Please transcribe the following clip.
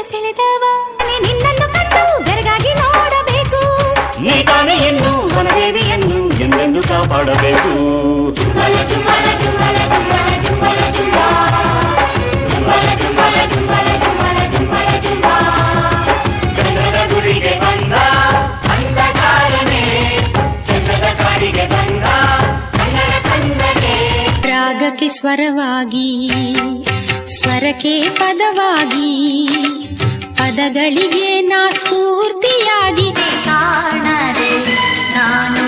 ಸೆಳೆದವ ನಿನ್ನನ್ನು ಕಂಡು ಬೆರಗಾಗಿ ನೋಡಬೇಕು ನೀ ತಾನೇ ಎನ್ನು ವನದೇವಿಯನ್ನು ಎಂದೆಂದು ಕಾಪಾಡಬೇಕು ಜುಂಬಲ ಜುಂಬಲ ಜುಂಬಲ ಜುಂಬಲ ಜುಂಬಲ ಜುಂಬಲ ಜುಂಬಲ ಜುಂಬಲ ಜುಂಬಲ ಜುಂಬಲ ಜುಂಬ ಗಂಧದ ಗುಡಿಗೆ ಬಂದ ಅಂಧಕಾರನೇ ಚಂದ್ರದ ಕಾಡಿಗೆ ಬಂದ ಕನ್ನಡ ಕಂದನೆ ರಾಗಕ್ಕೆ ಸ್ವರವಾಗಿ ಸ್ವರಕ್ಕೆ ಪದವಾಗಿ ಪದಗಳಿಗೆ ನಾ ಸ್ಫೂರ್ತಿಯಾಗಿ ಕಾಣದೆ ನಾನು